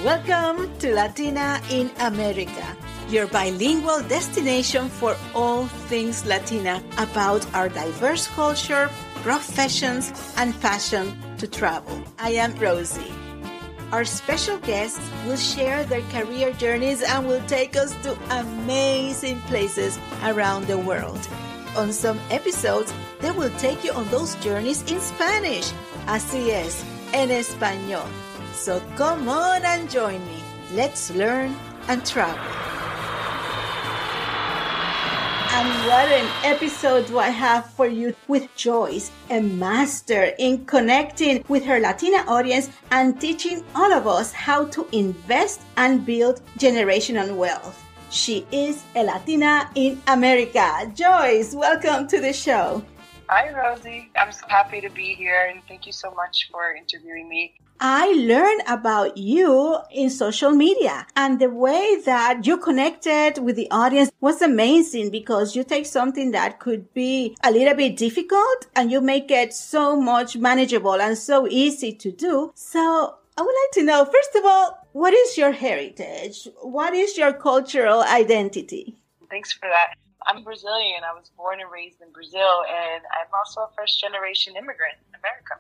Welcome to Latina in America, your bilingual destination for all things Latina about our diverse culture, professions, and passion to travel. I am Rosie. Our special guests will share their career journeys and will take us to amazing places around the world. On some episodes, they will take you on those journeys in Spanish. Así es, en español. So come on and join me. Let's learn and travel. And what an episode do I have for you with Joyce, a master in connecting with her Latina audience and teaching all of us how to invest and build generational wealth. She is a Latina in America. Joyce, welcome to the show. Hi, Rosie. I'm so happy to be here, and thank you so much for interviewing me. I learned about you in social media, and the way that you connected with the audience was amazing because you take something that could be a little bit difficult and you make it so much manageable and so easy to do. So I would like to know, first of all, what is your heritage? What is your cultural identity? Thanks for that. I'm Brazilian. I was born and raised in Brazil, and I'm also a first-generation immigrant in America.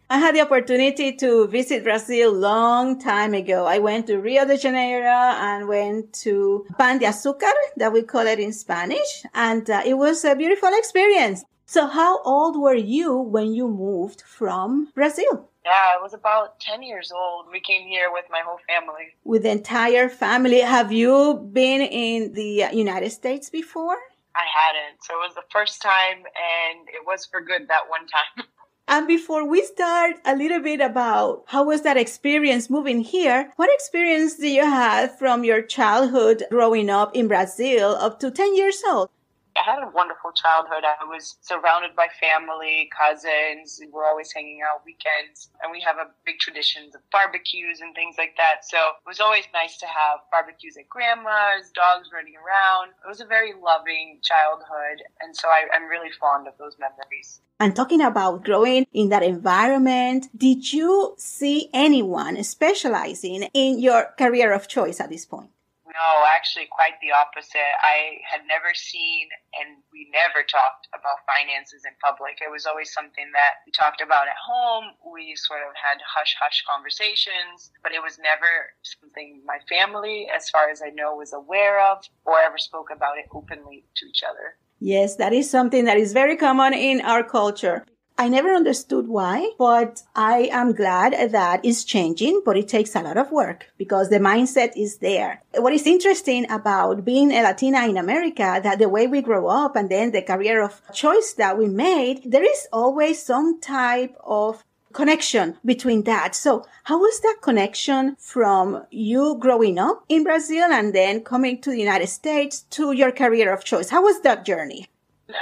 I had the opportunity to visit Brazil long time ago. I went to Rio de Janeiro and went to Pan de Azúcar, that we call it in Spanish, and it was a beautiful experience. So how old were you when you moved from Brazil? Yeah, I was about 10 years old. We came here with my whole family. With the entire family. Have you been in the United States before? I hadn't. So it was the first time, and it was for good that one time. And before we start, a little bit about how was that experience moving here? What experience do you have from your childhood growing up in Brazil up to 10 years old? I had a wonderful childhood. I was surrounded by family, cousins. We were always hanging out weekends. And we have a big traditions of barbecues and things like that. So it was always nice to have barbecues at grandma's, dogs running around. It was a very loving childhood. And so I'm really fond of those memories. And talking about growing in that environment, did you see anyone specializing in your career of choice at this point? No, actually quite the opposite. I had never seen, and we never talked about finances in public. It was always something that we talked about at home. We sort of had hush-hush conversations, but it was never something my family, as far as I know, was aware of or ever spoke about it openly to each other. Yes, that is something that is very common in our culture. I never understood why, but I am glad that it's changing, but it takes a lot of work because the mindset is there. What is interesting about being a Latina in America, that the way we grow up and then the career of choice that we made, there is always some type of connection between that. So how was that connection from you growing up in Brazil and then coming to the United States to your career of choice? How was that journey?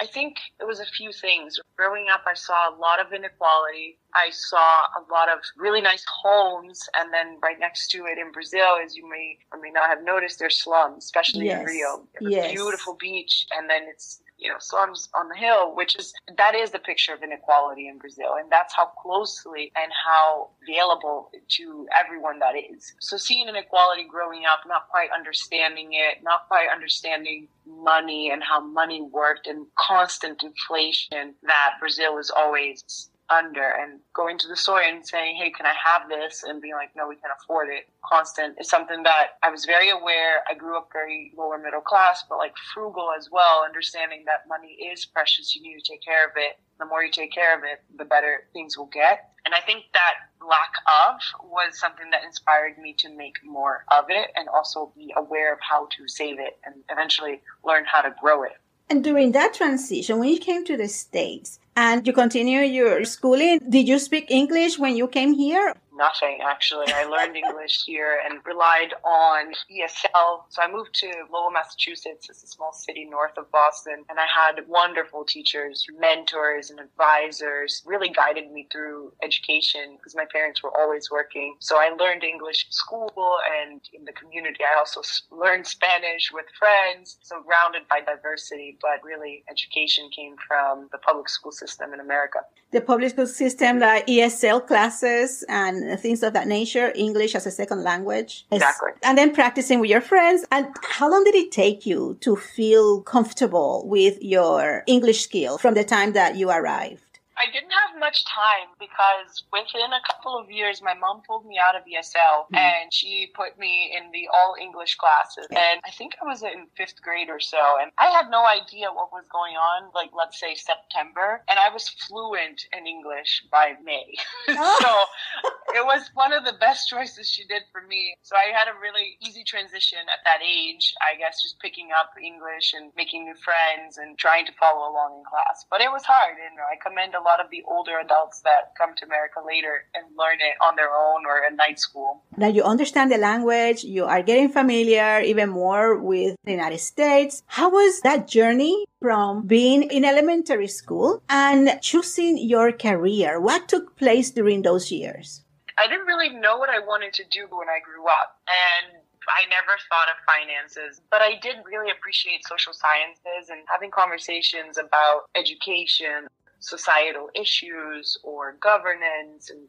I think it was a few things. Growing up, I saw a lot of inequality. I saw a lot of really nice homes. And then right next to it in Brazil, as you may or may not have noticed, there's slums, especially in Rio. There's a beautiful beach. And then it's, slums on the hill, that is the picture of inequality in Brazil. And that's how closely and how available to everyone that is. So seeing inequality growing up, not quite understanding it, not quite understanding money and how money worked and constant inflation that Brazil is always under, and going to the store and saying, hey, can I have this? And being like, no, we can't afford it. Constant is something that I was very aware. I grew up very lower middle class, but like frugal as well, understanding that money is precious. You need to take care of it. The more you take care of it, the better things will get. And I think that lack of was something that inspired me to make more of it and also be aware of how to save it and eventually learn how to grow it. And during that transition, when you came to the States and you continue your schooling, did you speak English when you came here? Nothing, actually. I learned English here and relied on ESL. So I moved to Lowell, Massachusetts. It's a small city north of Boston. And I had wonderful teachers, mentors, and advisors really guided me through education because my parents were always working. So I learned English in school and in the community. I also learned Spanish with friends. So grounded by diversity, but really education came from the public school system in America. The public school system, like ESL classes and and things of that nature, English as a second language. Exactly. And then practicing with your friends. And how long did it take you to feel comfortable with your English skill from the time that you arrived? I didn't have much time because within a couple of years, my mom pulled me out of ESL and she put me in the all English classes. And I think I was in 5th grade or so. And I had no idea what was going on, like, let's say September. And I was fluent in English by May. So it was one of the best choices she did for me. So I had a really easy transition at that age, I guess, just picking up English and making new friends and trying to follow along in class. But it was hard. And I commend a lot of the older adults that come to America later and learn it on their own or in night school. Now you understand the language, you are getting familiar even more with the United States. How was that journey from being in elementary school and choosing your career? What took place during those years? I didn't really know what I wanted to do when I grew up. And I never thought of finances, but I did really appreciate social sciences and having conversations about education, societal issues or governance and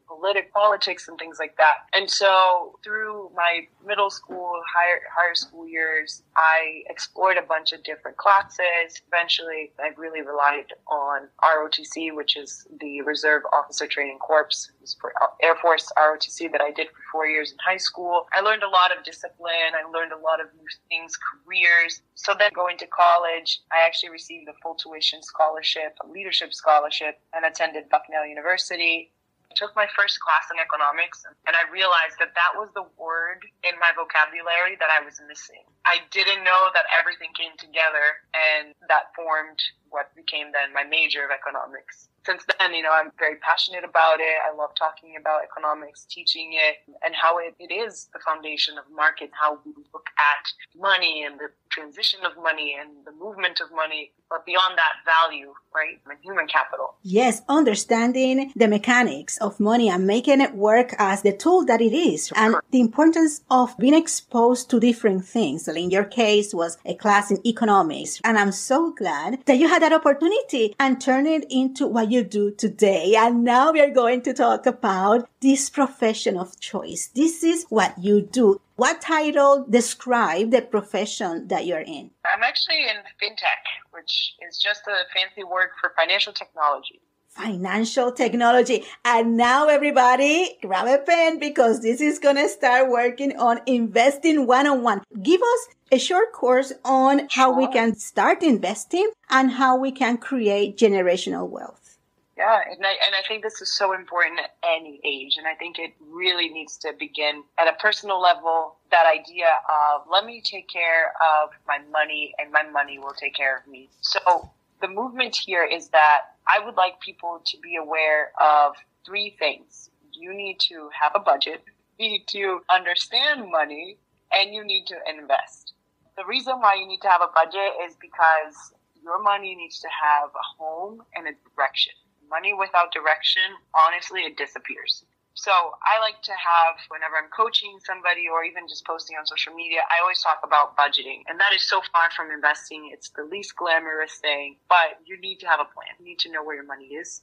politics and things like that. And so through my middle school, higher school years, I explored a bunch of different classes. Eventually, I really relied on ROTC, which is the Reserve Officer Training Corps. It was for Air Force ROTC that I did for 4 years in high school. I learned a lot of discipline. I learned a lot of new things, careers. So then going to college, I actually received a full tuition scholarship, a leadership scholarship, and attended Bucknell University. I took my first class in economics, and I realized that that was the word in my vocabulary that I was missing. I didn't know that everything came together, and that formed what became then my major of economics. Since then, I'm very passionate about it. I love talking about economics, teaching it, and how it is the foundation of market, how we look at money and the transition of money and the movement of money, but beyond that, value, right? And human capital. Yes, understanding the mechanics of money and making it work as the tool that it is. And the importance of being exposed to different things. In your case was a class in economics. And I'm so glad that you had that opportunity and turn it into what you do today. And now we are going to talk about this profession of choice. This is what you do. What title describes the profession that you're in? I'm actually in FinTech, which is just a fancy word for financial technology. Financial technology. And now everybody grab a pen because this is going to start working on investing one-on-one. Give us a short course on how we can start investing and how we can create generational wealth. Yeah, and I think this is so important at any age. And I think it really needs to begin at a personal level, that idea of let me take care of my money and my money will take care of me. So the movement here is that I would like people to be aware of 3 things. You need to have a budget, you need to understand money, and you need to invest. The reason why you need to have a budget is because your money needs to have a home and a direction. Money without direction, honestly, it disappears. So I like to have, whenever I'm coaching somebody or even just posting on social media, I always talk about budgeting. And that is so far from investing. It's the least glamorous thing, but you need to have a plan. You need to know where your money is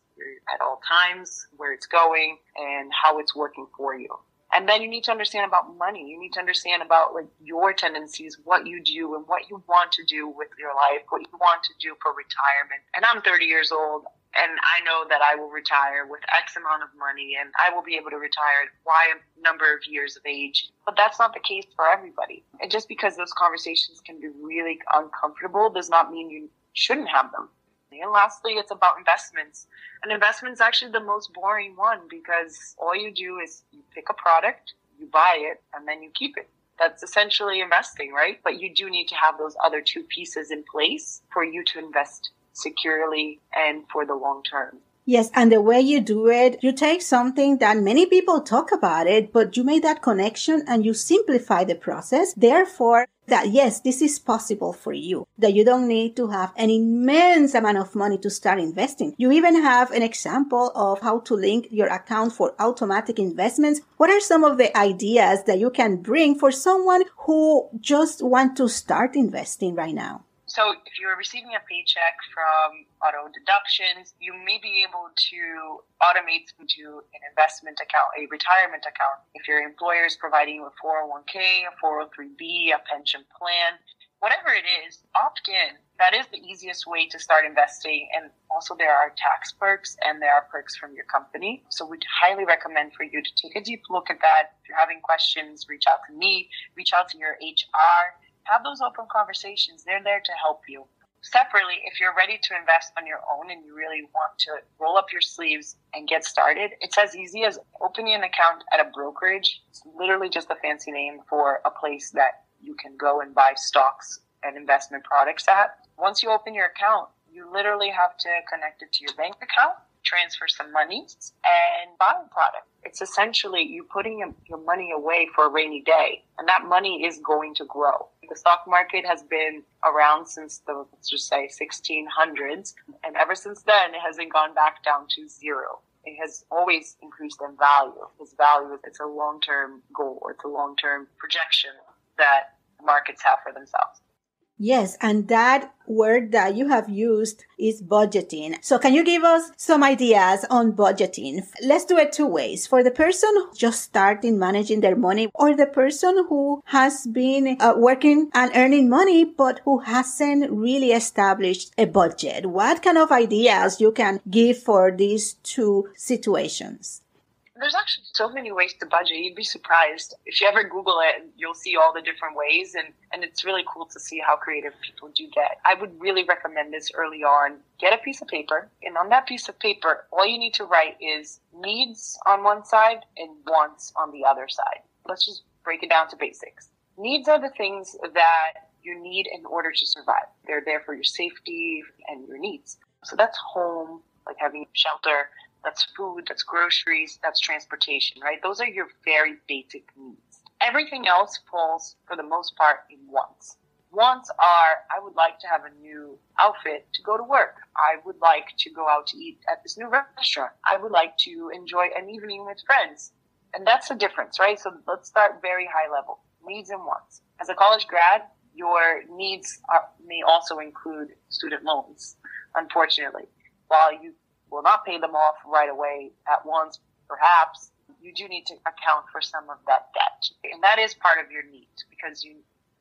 at all times, where it's going, and how it's working for you. And then you need to understand about money. You need to understand about your tendencies, what you do and what you want to do with your life, what you want to do for retirement. And I'm 30 years old. And I know that I will retire with X amount of money and I will be able to retire at Y number of years of age. But that's not the case for everybody. And just because those conversations can be really uncomfortable does not mean you shouldn't have them. And lastly, it's about investments. And investment's actually the most boring one because all you do is you pick a product, you buy it, and then you keep it. That's essentially investing, right? But you do need to have those other 2 pieces in place for you to invest securely and for the long term. Yes, and the way you do it, you take something that many people talk about it, but you make that connection and you simplify the process. Therefore, that yes, this is possible for you, that you don't need to have an immense amount of money to start investing. You even have an example of how to link your account for automatic investments. What are some of the ideas that you can bring for someone who just want to start investing right now? So if you're receiving a paycheck from auto deductions, you may be able to automate into an investment account, a retirement account. If your employer is providing you a 401k, a 403b, a pension plan, whatever it is, opt in. That is the easiest way to start investing. And also there are tax perks and there are perks from your company. So we'd highly recommend for you to take a deep look at that. If you're having questions, reach out to me, reach out to your HR. Have those open conversations. They're there to help you. Separately, if you're ready to invest on your own and you really want to roll up your sleeves and get started, it's as easy as opening an account at a brokerage. It's literally just a fancy name for a place that you can go and buy stocks and investment products at. Once you open your account, you literally have to connect it to your bank account, transfer some money, and buy a product. It's essentially you putting your money away for a rainy day, and that money is going to grow. The stock market has been around since the, let's just say, 1600s, and ever since then, it hasn't gone back down to zero. It has always increased in value. Its value, it's a long-term goal, or it's a long-term projection that markets have for themselves. Yes, and that word that you have used is budgeting. So can you give us some ideas on budgeting? Let's do it two ways. For the person who's just starting managing their money, or the person who has been working and earning money, but who hasn't really established a budget. What kind of ideas you can give for these two situations? There's actually so many ways to budget. You'd be surprised. If you ever Google it, you'll see all the different ways, and it's really cool to see how creative people do get. I would really recommend this early on. Get a piece of paper, and on that piece of paper, all you need to write is needs on one side and wants on the other side. Let's just break it down to basics. Needs are the things that you need in order to survive. They're there for your safety and your needs. So that's home, like having shelter. That's food, that's groceries, that's transportation, right? Those are your very basic needs. Everything else falls, for the most part, in wants. Wants are, I would like to have a new outfit to go to work. I would like to go out to eat at this new restaurant. I would like to enjoy an evening with friends. And that's the difference, right? So let's start very high level. Needs and wants. As a college grad, your needs may also include student loans, unfortunately. While you will not pay them off right away at once, perhaps, you do need to account for some of that debt. And that is part of your needs because you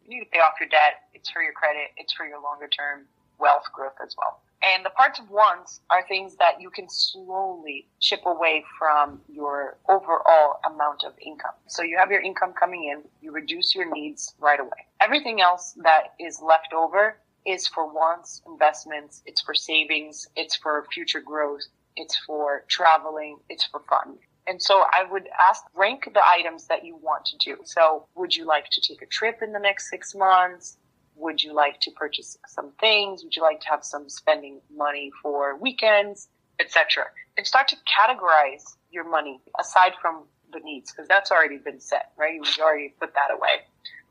need to pay off your debt. It's for your credit. It's for your longer term wealth growth as well. And the parts of wants are things that you can slowly chip away from your overall amount of income. So you have your income coming in, you reduce your needs right away. Everything else that is left over is for wants, investments, it's for savings, it's for future growth, it's for traveling, it's for fun. And so I would rank the items that you want to do. So would you like to take a trip in the next 6 months? Would you like to purchase some things? Would you like to have some spending money for weekends, etc.? And start to categorize your money aside from the needs, because that's already been set, right? You've already put that away.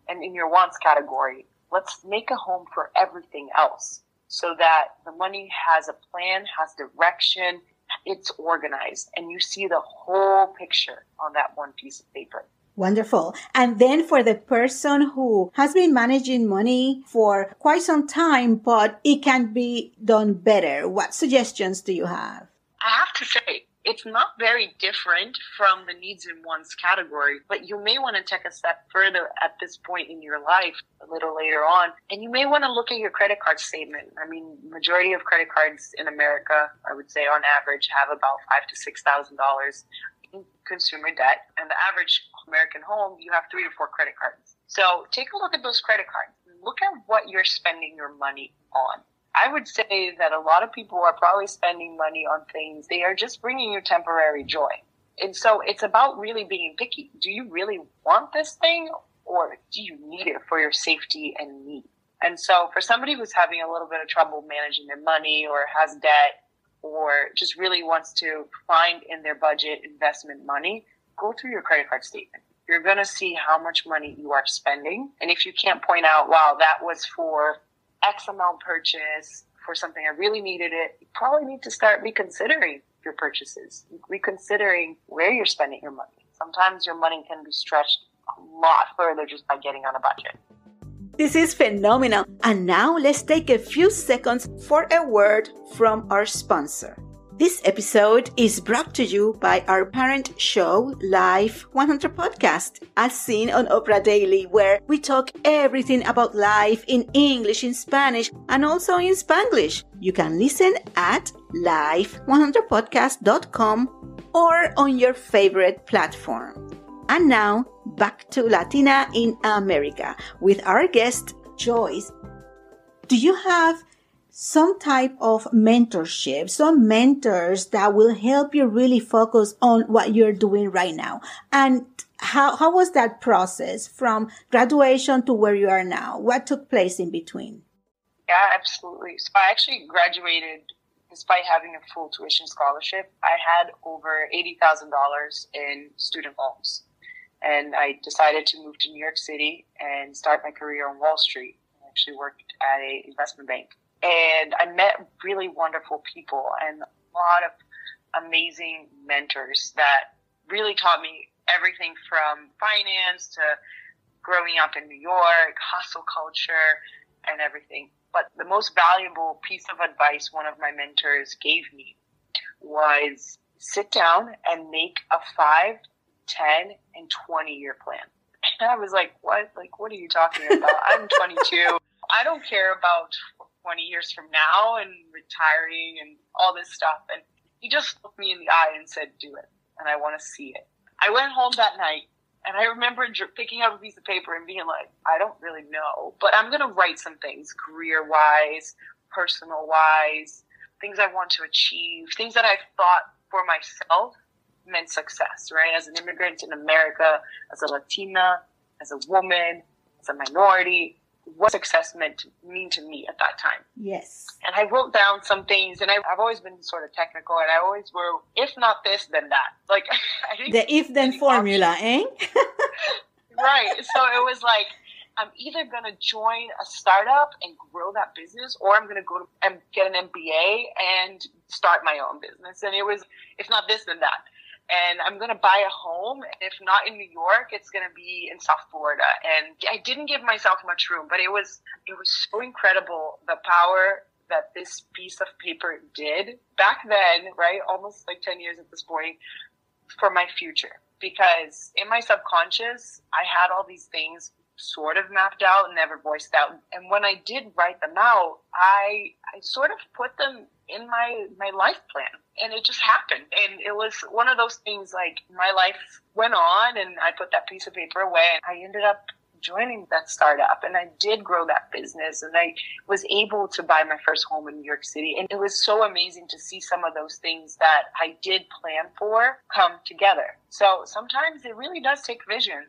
And in your wants category, let's make a home for everything else so that the money has a plan, has direction, it's organized, and you see the whole picture on that one piece of paper. Wonderful. And then for the person who has been managing money for quite some time, but it can be done better, what suggestions do you have? I have to say, it's not very different from the needs and wants category, but you may want to take a step further at this point in your life, a little later on, and you may want to look at your credit card statement. I mean, majority of credit cards in America, I would say on average, have about $5,000 to $6,000 in consumer debt, and the average American home, you have 3 to 4 credit cards. So take a look at those credit cards. Look at what you're spending your money on. I would say that a lot of people are probably spending money on things. They are just bringing you temporary joy. And so it's about really being picky. Do you really want this thing, or do you need it for your safety and need? And so for somebody who's having a little bit of trouble managing their money or has debt or just really wants to find in their budget investment money, go through your credit card statement. You're going to see how much money you are spending. And if you can't point out, wow, that was for X amount purchase for something I really needed it, you probably need to start reconsidering your purchases, reconsidering where you're spending your money. Sometimes your money can be stretched a lot further just by getting on a budget. This is phenomenal. And now let's take a few seconds for a word from our sponsor. This episode is brought to you by our parent show, Life 100 Podcast, as seen on Oprah Daily, where we talk everything about life in English, in Spanish, and also in Spanglish. You can listen at life100podcast.com or on your favorite platform. And now, back to Latina in America with our guest, Joyce. Do you have some type of mentorship, some mentors that will help you really focus on what you're doing right now? And how was that process from graduation to where you are now? What took place in between? Yeah, absolutely. So I actually graduated despite having a full tuition scholarship. I had over $80,000 in student loans. And I decided to move to New York City and start my career on Wall Street. I actually worked at an investment bank. And I met really wonderful people and a lot of amazing mentors that really taught me everything from finance to growing up in New York, hustle culture, and everything. But the most valuable piece of advice one of my mentors gave me was sit down and make a 5, 10, and 20-year plan. And I was like, what? Like, what are you talking about? I'm 22. I don't care about 20 years from now and retiring and all this stuff. And he just looked me in the eye and said, do it. And I want to see it. I went home that night and I remember picking up a piece of paper and being like, I don't really know, but I'm going to write some things career-wise, personal-wise, things I want to achieve, things that I thought for myself meant success, right? As an immigrant in America, as a Latina, as a woman, as a minority, what success mean to me at that time. Yes. And I wrote down some things, and I've always been sort of technical, and I always wrote, if not this, then that. Like, I didn't the if-then formula, eh? Right. So it was like, I'm either going to join a startup and grow that business, or I'm going to go and get an MBA and start my own business. And it was, if not this, then that. And I'm going to buy a home. If not in New York, it's going to be in South Florida. And I didn't give myself much room, but it was so incredible, the power that this piece of paper did back then, right? Almost like 10 years at this point, for my future. Because in my subconscious, I had all these things sort of mapped out and never voiced out. And when I did write them out, I sort of put them in my life plan. And it just happened. And it was one of those things, like, my life went on and I put that piece of paper away. And I ended up joining that startup, and I did grow that business, and I was able to buy my first home in New York City. And it was so amazing to see some of those things that I did plan for come together. So sometimes it really does take vision,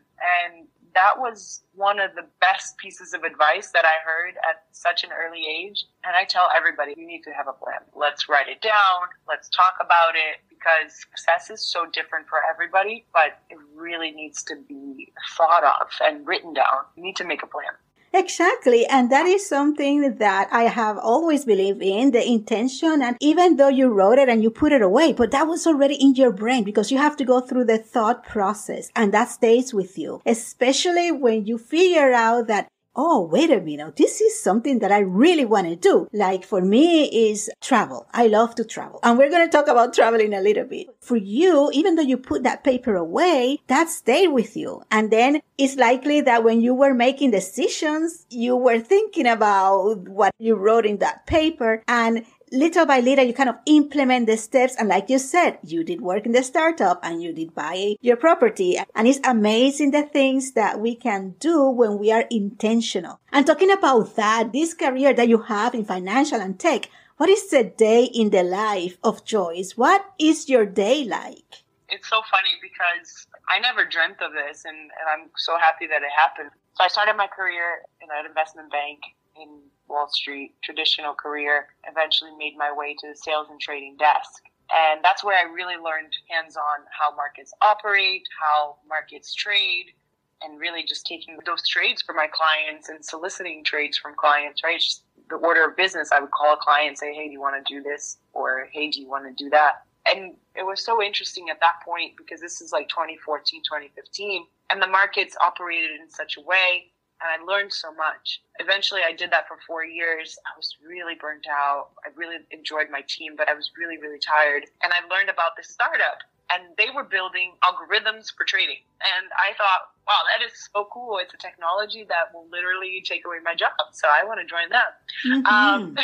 and that was one of the best pieces of advice that I heard at such an early age. And I tell everybody, you need to have a plan. Let's write it down. Let's talk about it, because success is so different for everybody, but it really needs to be thought of and written down. You need to make a plan. Exactly. And that is something that I have always believed in, the intention. And even though you wrote it and you put it away, but that was already in your brain, because you have to go through the thought process, and that stays with you, especially when you figure out that, oh, wait a minute, this is something that I really want to do. Like for me is travel. I love to travel. And we're going to talk about travel in a little bit. For you, even though you put that paper away, that stayed with you. And then it's likely that when you were making decisions, you were thinking about what you wrote in that paper, and little by little, you kind of implement the steps. And like you said, you did work in the startup and you did buy your property. And it's amazing the things that we can do when we are intentional. And talking about that, this career that you have in financial and tech, what is a day in the life of Joyce? What is your day like? It's so funny because I never dreamt of this, and I'm so happy that it happened. So I started my career in an investment bank in Wall Street, traditional career, eventually made my way to the sales and trading desk. And that's where I really learned hands-on how markets operate, how markets trade, and really just taking those trades for my clients and soliciting trades from clients, right? Just the order of business. I would call a client and say, hey, do you want to do this? Or, hey, do you want to do that? And it was so interesting at that point, because this is like 2014, 2015, and the markets operated in such a way and I learned so much. Eventually, I did that for 4 years. I was really burnt out. I really enjoyed my team, but I was really, really tired. And I learned about this startup, and they were building algorithms for trading. And I thought, wow, that is so cool. It's a technology that will literally take away my job. So I want to join them. Mm-hmm.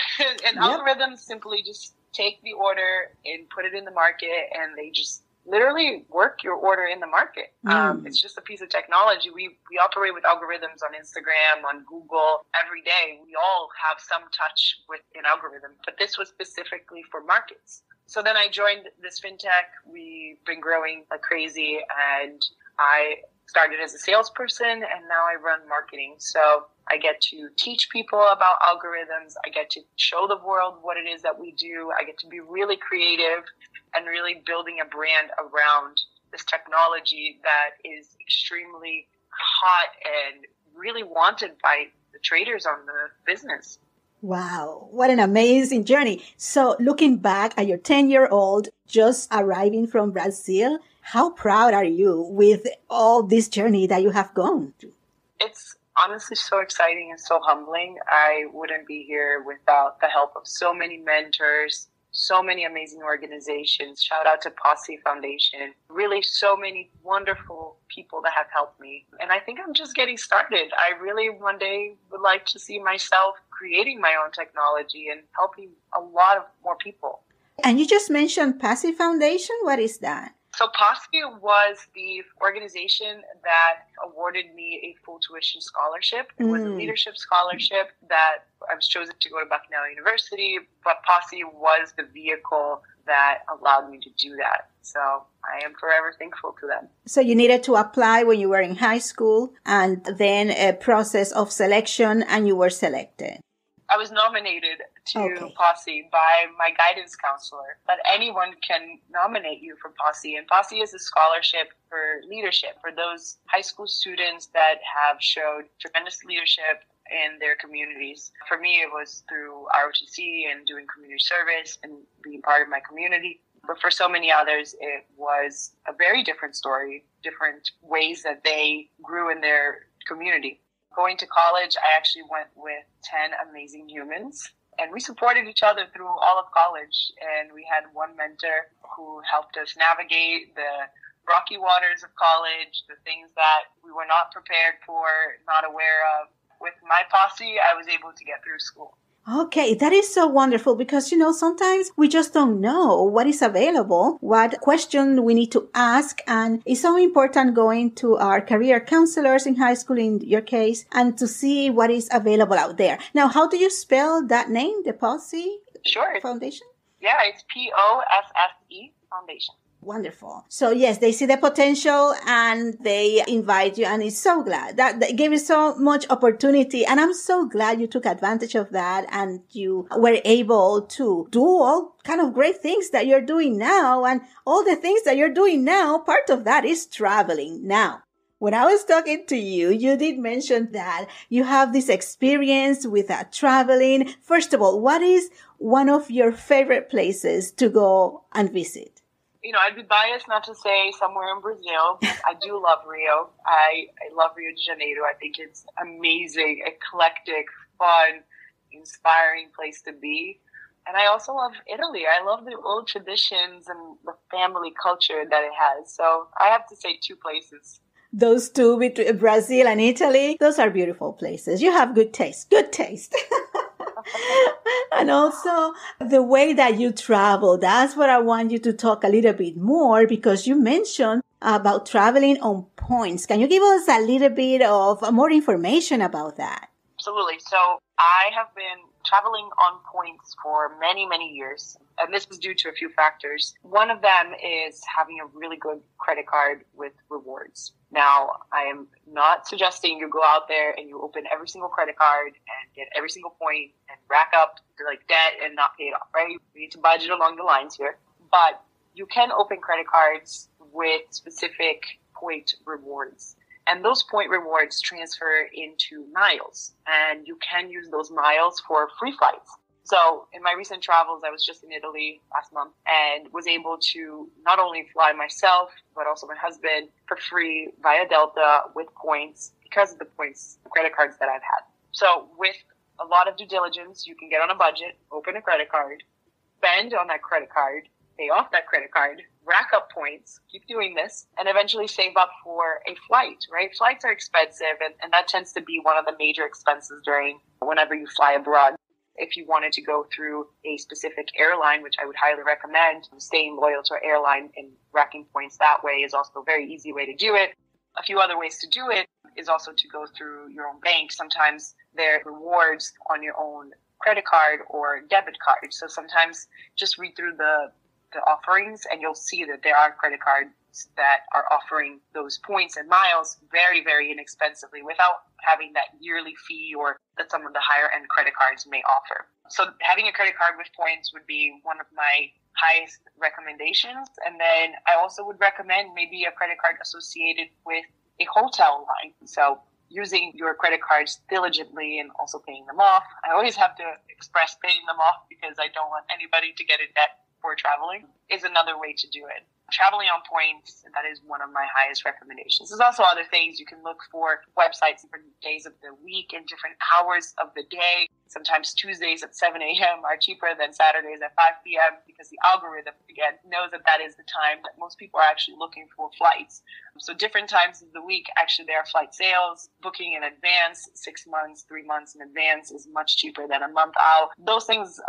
And algorithms simply just take the order and put it in the market, and they just literally work your order in the market. It's just a piece of technology. We operate with algorithms on Instagram, on Google every day. We all have some touch with an algorithm, but this was specifically for markets. So then I joined this FinTech. We've been growing like crazy, and I started as a salesperson, and now I run marketing. So I get to teach people about algorithms. I get to show the world what it is that we do. I get to be really creative and really building a brand around this technology that is extremely hot and really wanted by the traders on the business. Wow, what an amazing journey. So looking back at your 10-year-old just arriving from Brazil, how proud are you with all this journey that you have gone through? It's honestly so exciting and so humbling. I wouldn't be here without the help of so many mentors, so many amazing organizations. Shout out to Posse Foundation. Really so many wonderful people that have helped me. And I think I'm just getting started. I really one day would like to see myself creating my own technology and helping a lot of more people. And you just mentioned Posse Foundation. What is that? So Posse was the organization that awarded me a full tuition scholarship. It was a leadership scholarship that I was chosen to go to Bucknell University, but Posse was the vehicle that allowed me to do that. So I am forever thankful to them. So you needed to apply when you were in high school, and then a process of selection, and you were selected. I was nominated to Posse by my guidance counselor, but anyone can nominate you for Posse. And Posse is a scholarship for leadership for those high school students that have showed tremendous leadership in their communities. For me, it was through ROTC and doing community service and being part of my community. But for so many others, it was a very different story, different ways that they grew in their community. Going to college, I actually went with 10 amazing humans, and we supported each other through all of college. And we had one mentor who helped us navigate the rocky waters of college, the things that we were not prepared for, not aware of. With my Posse, I was able to get through school. Okay, that is so wonderful because, sometimes we just don't know what is available, what question we need to ask. And it's so important going to our career counselors in high school, in your case, and to see what is available out there. Now, how do you spell that name, the Posse Foundation? Yeah, it's POSSE Foundation. Wonderful. So yes, they see the potential and they invite you, and it's so glad that they gave you so much opportunity. And I'm so glad you took advantage of that and you were able to do all kind of great things that you're doing now. And all the things that you're doing now, part of that is traveling. Now, when I was talking to you, you did mention that you have this experience with traveling. First of all, what is one of your favorite places to go and visit? I'd be biased not to say somewhere in Brazil. I do love Rio. I love Rio de Janeiro. I think it's amazing, eclectic, fun, inspiring place to be. And I also love Italy. I love the old traditions and the family culture that it has. So I have to say 2 places. Those 2, between Brazil and Italy, those are beautiful places. You have good taste. Good taste. And also the way that you travel, that's what I want you to talk a little bit more, because you mentioned about traveling on points. Can you give us a little bit of more information about that? Absolutely. So I have been traveling on points for many, many years. And this is due to a few factors. One of them is having a really good credit card with rewards. Now, I am not suggesting you go out there and you open every single credit card and get every single point and rack up debt and not pay it off, right? We need to budget along the lines here. But you can open credit cards with specific point rewards. And those point rewards transfer into miles. And you can use those miles for free flights. So in my recent travels, I was just in Italy last month and was able to not only fly myself, but also my husband for free via Delta with points because of the points, the credit cards that I've had. So with a lot of due diligence, you can get on a budget, open a credit card, spend on that credit card, pay off that credit card, rack up points, keep doing this, and eventually save up for a flight, right? Flights are expensive, and that tends to be one of the major expenses whenever you fly abroad. If you wanted to go through a specific airline, which I would highly recommend, staying loyal to an airline and racking points that way is also a very easy way to do it. A few other ways to do it is also to go through your own bank. Sometimes there are rewards on your own credit card or debit card. So sometimes just read through the offerings and you'll see that there are credit cards that are offering those points and miles very, very inexpensively without having that yearly fee or that some of the higher end credit cards may offer. So having a credit card with points would be one of my highest recommendations. And then I also would recommend maybe a credit card associated with a hotel line. So using your credit cards diligently and also paying them off. I always have to express paying them off because I don't want anybody to get in debt for traveling is another way to do it. Traveling on points, that is one of my highest recommendations. There's also other things. You can look for websites for days of the week and different hours of the day. Sometimes Tuesdays at 7 a.m. are cheaper than Saturdays at 5 p.m. because the algorithm, again, knows that is the time that most people are actually looking for flights. So different times of the week, actually, there are flight sales. Booking in advance, 6 months, 3 months in advance is much cheaper than a month out. Those things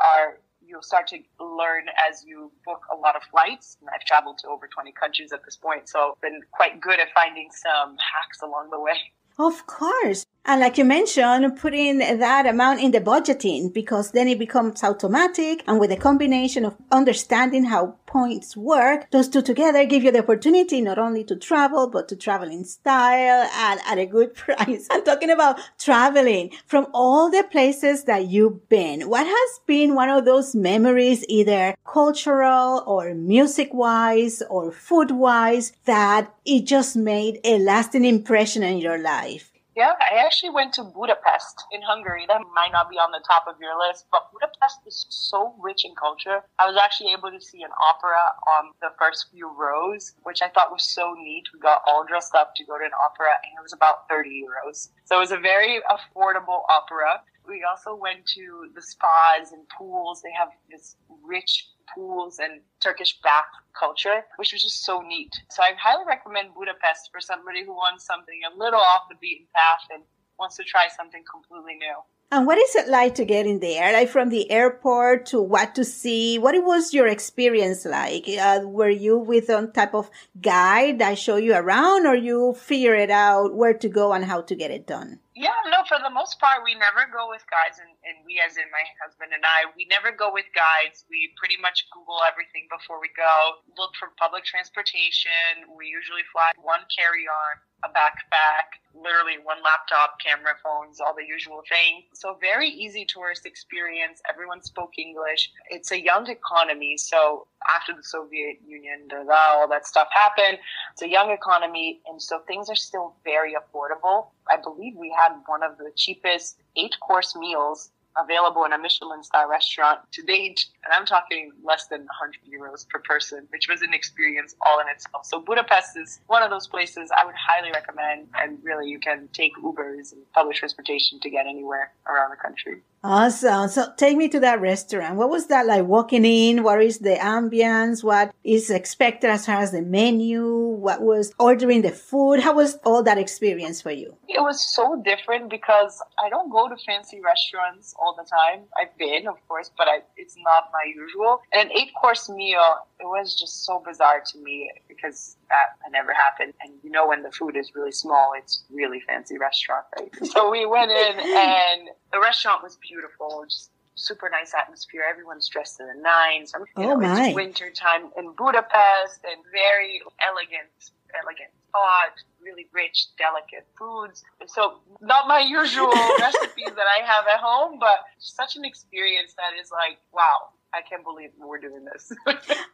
you'll start to learn as you book a lot of flights. And I've traveled to over 20 countries at this point, so I've been quite good at finding some hacks along the way. Of course. And like you mentioned, putting that amount in the budgeting, because then it becomes automatic. And with a combination of understanding how points work, those two together give you the opportunity not only to travel, but to travel in style and at a good price. I'm talking about traveling from all the places that you've been. What has been one of those memories, either cultural or music-wise or food-wise, that it just made a lasting impression in your life? Yeah, I actually went to Budapest in Hungary. That might not be on the top of your list, but Budapest is so rich in culture. I was actually able to see an opera on the first few rows, which I thought was so neat. We got all dressed up to go to an opera, and it was about 30 euros. So it was a very affordable opera. We also went to the spas and pools. They have this rich pools and Turkish bath culture, which was just so neat. So I highly recommend Budapest for somebody who wants something a little off the beaten path and wants to try something completely new. And what is it like to get in there? Like from the airport to what to see? What was your experience like? Were you with some type of guide that show you around, or you figure it out where to go and how to get it done? Yeah, no, for the most part, we never go with guides, and we, as in my husband and I, we never go with guides. We pretty much Google everything before we go, look for public transportation. We usually fly one carry-on, a backpack, literally one laptop, camera, phones, all the usual things. So very easy tourist experience. Everyone spoke English. It's a young economy, so after the Soviet Union, all that stuff happened. It's a young economy, and so things are still very affordable. I believe we had one of the cheapest 8-course meals available in a Michelin-star restaurant to date. And I'm talking less than 100 euros per person, which was an experience all in itself. So Budapest is one of those places I would highly recommend. And really, you can take Ubers and public transportation to get anywhere around the country. Awesome. So take me to that restaurant. What was that like walking in? What is the ambience? What is expected as far as the menu? What was ordering the food? How was all that experience for you? It was so different because I don't go to fancy restaurants all the time. I've been, of course, but it's not my usual. And an 8-course meal, it was just so bizarre to me because that never happened. And you know, when the food is really small, it's really fancy restaurant, right? So we went in and the restaurant was beautiful, just super nice atmosphere. Everyone's dressed to the nines. It's winter time in Budapest and very elegant spot, really rich, delicate foods. So not my usual recipes that I have at home, but such an experience that is like, wow, I can't believe we're doing this.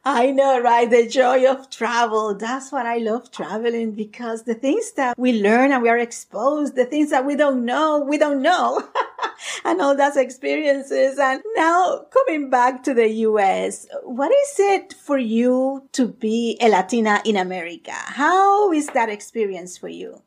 I know, right? The joy of travel. That's what I love traveling, because the things that we learn and we are exposed, the things that we don't know. And all those experiences. And now coming back to the U.S., what is it for you to be a Latina in America? How is that experience for you?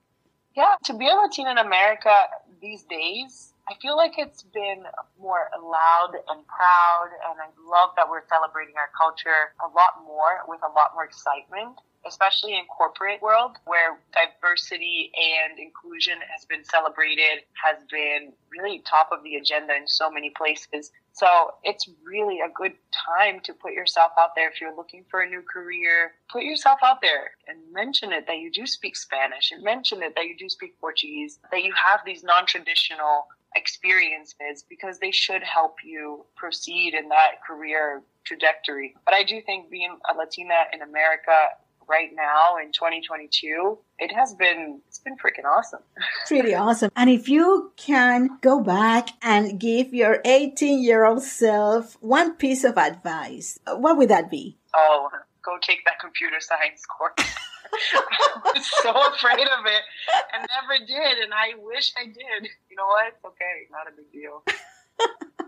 Yeah, to be a Latina in America these days, I feel like it's been more loud and proud, and I love that we're celebrating our culture a lot more with a lot more excitement, especially in corporate world where diversity and inclusion has been celebrated, has been really top of the agenda in so many places. So it's really a good time to put yourself out there. If you're looking for a new career, put yourself out there and mention it that you do speak Spanish, and mention it that you do speak Portuguese, that you have these non-traditional experiences, because they should help you proceed in that career trajectory. But I do think being a Latina in America right now in 2022, it's been freaking awesome. Pretty awesome. And if you can go back and give your 18-year-old self one piece of advice, what would that be? Oh, go take that computer science course. I was so afraid of it and never did. And I wish I did. You know what? It's okay. Not a big deal.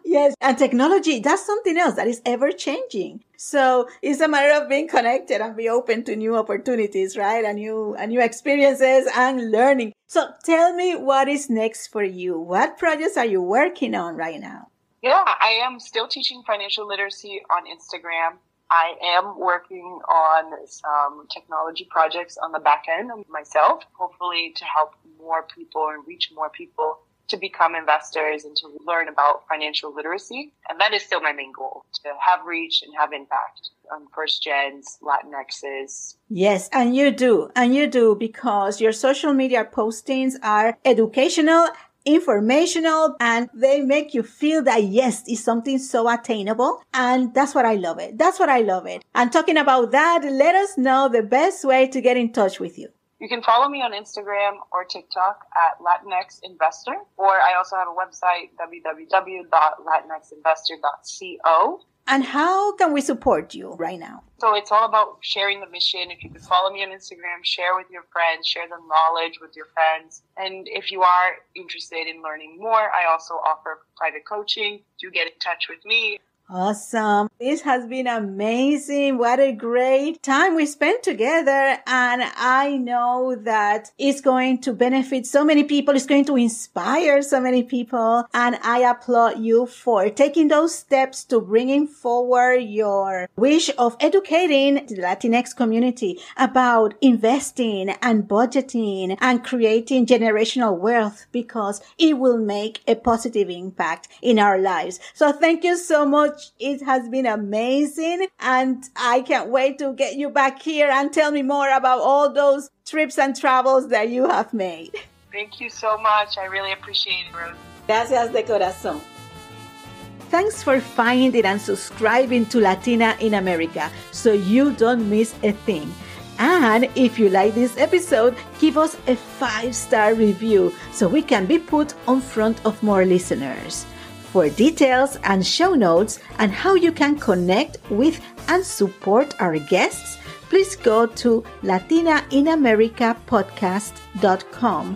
Yes. And technology, that's something else that is ever changing. So it's a matter of being connected and be open to new opportunities, right? And new experiences and learning. So tell me, what is next for you? What projects are you working on right now? Yeah, I am still teaching financial literacy on Instagram. I am working on some technology projects on the back end myself, hopefully to help more people and reach more people to become investors and to learn about financial literacy. And that is still my main goal, to have reach and have impact on first gens, Latinxes. Yes, and you do, because your social media postings are educational, informational, and they make you feel that, yes, it's something so attainable. And that's what I love it. And talking about that, let us know the best way to get in touch with you. You can follow me on Instagram or TikTok at Latinx Investor, or I also have a website, www.latinxinvestor.co. And how can we support you right now? So it's all about sharing the mission. If you could follow me on Instagram, share with your friends, share the knowledge with your friends. And if you are interested in learning more, I also offer private coaching. Do get in touch with me. Awesome. This has been amazing. What a great time we spent together. And I know that it's going to benefit so many people. It's going to inspire so many people. And I applaud you for taking those steps to bringing forward your wish of educating the Latinx community about investing and budgeting and creating generational wealth, because it will make a positive impact in our lives. So thank you so much. It has been amazing, and I can't wait to get you back here and tell me more about all those trips and travels that you have made. Thank you so much. I really appreciate it, Rose. Gracias de corazón. Thanks for finding and subscribing to Latina in America so you don't miss a thing. And if you like this episode, give us a 5-star review so we can be put on front of more listeners. For details and show notes and how you can connect with and support our guests, please go to latinainamericapodcast.com.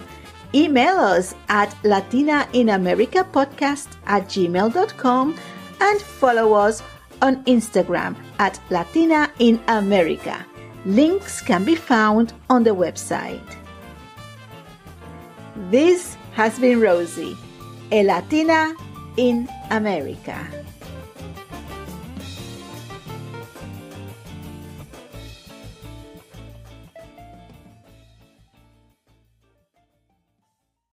Email us at latinainamericapodcast@gmail.com and follow us on Instagram at Latina in America. Links can be found on the website. This has been Rosie, a Latina in America.